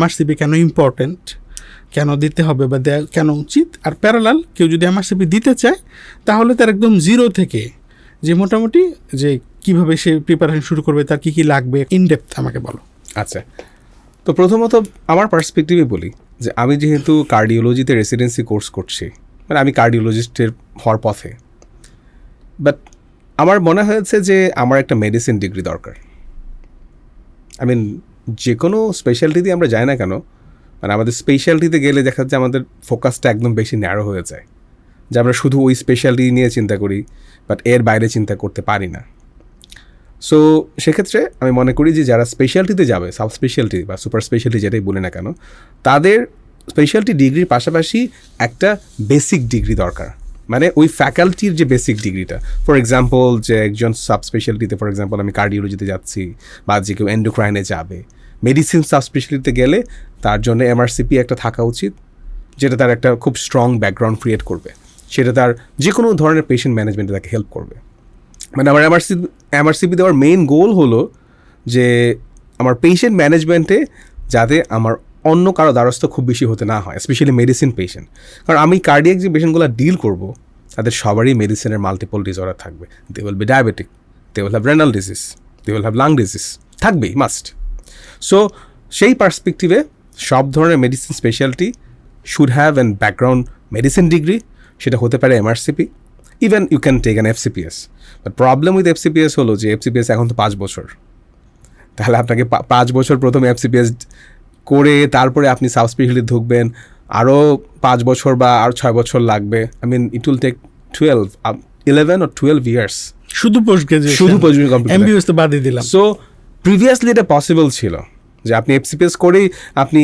MRCP কেন important, কেন দিতে হবে বা দেওয়া কেন উচিত। আর প্যারালাল কেউ যদি এমআরসিপি দিতে চায় তাহলে তার একদম জিরো থেকে যে মোটামুটি যে কীভাবে সে প্রিপারেশন শুরু করবে, তার কী কী লাগবে, ইনডেপথ আমাকে বলো। আচ্ছা, তো প্রথমত আমার পার্সপেক্টিভে বলি যে আমি যেহেতু কার্ডিওলজিতে রেসিডেন্সি কোর্স করছি, মানে আমি কার্ডিওলজিস্টের হওয়ার পথে, বাট আমার মনে হয়েছে যে আমার একটা মেডিসিন ডিগ্রি দরকার। আই মিন যে কোনো স্পেশালিটিতে আমরা যাই না কেন, মানে আমাদের স্পেশালিটিতে গেলে দেখা যাচ্ছে আমাদের ফোকাসটা একদম বেশি ন্যারো হয়ে যায়, যে আমরা শুধু ওই স্পেশালিটি নিয়ে চিন্তা করি, বাট এর বাইরে চিন্তা করতে পারি না। সো সেক্ষেত্রে আমি মনে করি যে যারা স্পেশালিটিতে যাবে, সাব স্পেশালিটি বা সুপার স্পেশালিটি যেটাই বলি না কেন, তাদের স্পেশালিটি ডিগ্রির পাশাপাশি একটা বেসিক ডিগ্রি দরকার। মানে ওই ফ্যাকাল্টির যে বেসিক ডিগ্রিটা, ফর এক্সাম্পল যে একজন সাব স্পেশালিটিতে, ফর এক্সাম্পল আমি কার্ডিওলজিতে যাচ্ছি বা যে কেউ এন্ডোক্রাইনে যাবে, মেডিসিন সাব স্পেশালিটিতে গেলে তার জন্য এমআরসিপি একটা থাকা উচিত, যেটা তার একটা খুব স্ট্রং ব্যাকগ্রাউন্ড ক্রিয়েট করবে, সেটা তার যে কোনো ধরনের পেশেন্ট ম্যানেজমেন্টে তাকে হেল্প করবে। মানে আমার এমআরসিপি দেওয়ার মেইন গোল হলো যে আমার পেশেন্ট ম্যানেজমেন্টে যাতে আমার অন্য কারো দ্বারস্থ খুব বেশি হতে না হয়, স্পেশালি মেডিসিন পেশেন্ট। কারণ আমি কার্ডিয়াক যে পেশেন্টগুলো ডিল করব, তাদের সবারই মেডিসিনের মাল্টিপল ডিসঅর্ডার থাকবে। They will be diabetic, they will have renal disease, they will have lung disease, থাকবেই, মাস্ট। সো সেই পার্সপেক্টিভে সব ধরনের medicine speciality should have an background medicine degree, সেটা হতে পারে MRCP, even you can take an FCPS. But problem with FCPS হলো যে এফসিপিএস এখন তো 5 বছর, তাহলে আপনাকে 5 বছর প্রথমে এফসিপিএস করে তারপরে আপনি সাব স্পেশালিটি ঢুকবেন, আরও 5 বছর বা আরও 6 বছর লাগবে। I mean it will take 11 or 12 years শুধু পোস্ট গ্রাজুয়েশন, শুধু পোস্ট গ্রাজুয়েশন, এমবিবিএস তো বাদই দিলাম। সো প্রিভিয়াসলি এটা পসিবল ছিল যে আপনি এফসিপিএস করেই আপনি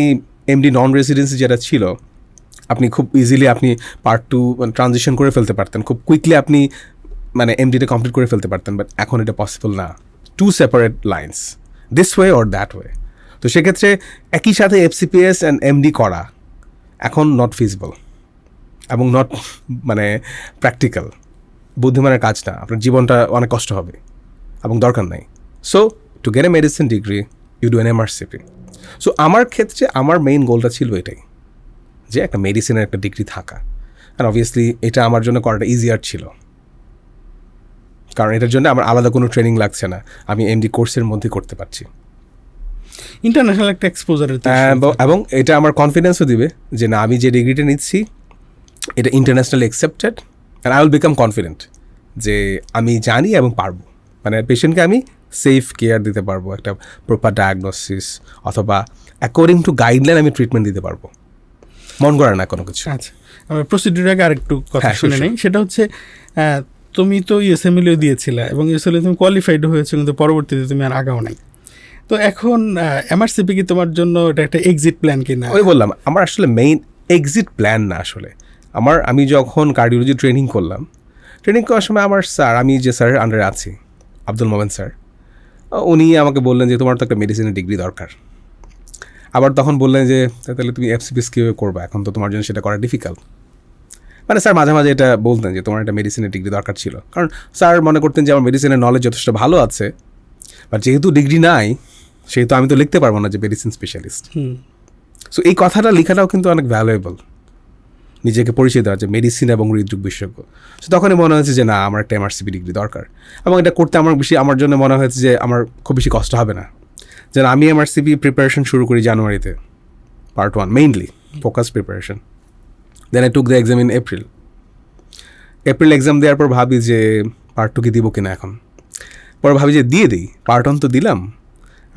এমডি নন রেসিডেন্সি যেটা ছিল, আপনি খুব ইজিলি আপনি পার্ট 2 ট্রানজিশন করে ফেলতে পারতেন, খুব কুইকলি আপনি মানে এমডিটা কমপ্লিট করে ফেলতে পারতেন। বাট এখন এটা পসিবল না, 2 separate lines, this way or that way. তো সেক্ষেত্রে একই সাথে এফসিপিএস অ্যান্ড এমডি করা এখন নট ফিজিবল এবং নট মানে প্র্যাকটিক্যাল, বুদ্ধিমানের কাজ না, আপনার জীবনটা অনেক কষ্ট হবে এবং দরকার নাই। So to get a medicine degree you do an MRCP. So আমার ক্ষেত্রে আমার মেইন গোলটা ছিল এটাই, যে একটা মেডিসিনের একটা ডিগ্রি থাকা। আর অবভিয়াসলি এটা আমার জন্য করাটা ইজিয়ার ছিল, কারণ এটার জন্য আমার আলাদা কোনো ট্রেনিং লাগছে না, আমি এমডি কোর্সের মধ্যে করতে পারছি। ইন্টারন্যাশনাল একটা এক্সপোজার, এবং এটা আমার কনফিডেন্সও দিবে যে না, আমি যে ডিগ্রিটা নিচ্ছি এটা internationally accepted, and I will become confident যে আমি জানি এবং পারবো, মানে পেশেন্টকে আমি সেফ কেয়ার দিতে পারবো, একটা প্রপার ডায়াগনোসিস অথবা অ্যাকর্ডিং টু গাইডলাইন আমি ট্রিটমেন্ট দিতে পারবো, মন করা না কোনো কিছু। আচ্ছা, আমরা প্রসিডিউর আগে আরেকটু কথা শুনে নেই। সেটা হচ্ছে তুমি তো ইউএসএমএলও দিয়েছিলে এবং ইউএসএমএল তুমি কোয়ালিফাইড হয়েছো, কিন্তু পরবর্তীতে তুমি আর আগাও নাই। তো এখন এমআরসিপি কি তোমার জন্য এটা একটা এক্সিট প্ল্যান কিনা? ওই বললাম, আমার আসলে মেইন এক্সিট প্ল্যান না আসলে। আমি যখন কার্ডিওলজি ট্রেনিং করলাম, ট্রেনিং করার সময় আমার স্যার, আমি যে স্যারের আন্ডারে আছি, আব্দুল মোমেন স্যার, উনি আমাকে বললেন যে তোমার তো একটা মেডিসিনের ডিগ্রি দরকার। আবার তখন বললেন যে তাহলে তুমি এফসিপিএস কীভাবে করবা, এখন তো তোমার জন্য সেটা করা ডিফিকাল্ট। মানে স্যার মাঝে মাঝে এটা বলতেন যে তোমার একটা মেডিসিনের ডিগ্রি দরকার ছিল, কারণ স্যার মনে করতেন যে আমার মেডিসিনের নলেজ যথেষ্ট ভালো আছে, বাট যেহেতু ডিগ্রি নাই সেহেতু আমি তো লিখতে পারবো না যে মেডিসিন স্পেশালিস্ট। সো এই কথাটা লেখাটাও কিন্তু অনেক ভ্যালুয়েবল, নিজেকে পরিচয় দেওয়া যে মেডিসিন এবং হৃদরোগ বিশেষজ্ঞ। সো তখনই মনে হয়েছে যে না, আমার একটা এমআরসিপি ডিগ্রি দরকার, এবং এটা করতে আমার জন্য মনে হয়েছে যে আমার খুব বেশি কষ্ট হবে না। যেন আমি এমআরসিপি প্রিপারেশন শুরু করি জানুয়ারিতে, part 1 mainly focus preparation. Then I took the exam in April exam দেওয়ার পর ভাবি যে পার্ট 2 কি দিব কিনা এখন। পরে ভাবি যে দিয়ে দিই, পার্ট 1 তো দিলাম,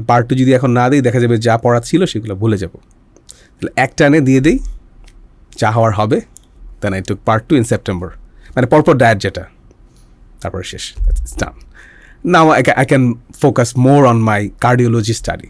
পার্ট 2 যদি এখন না দিই দেখা যাবে যা পড়া ছিল সেগুলো ভুলে যাব, তাহলে এক টানে দিয়ে দিই, যা হওয়ার হবে। Then I took part 2 in September, মানে পরপর ডায়েট যেটা, তারপরে শেষ, done. Now I can focus more on my cardiology study.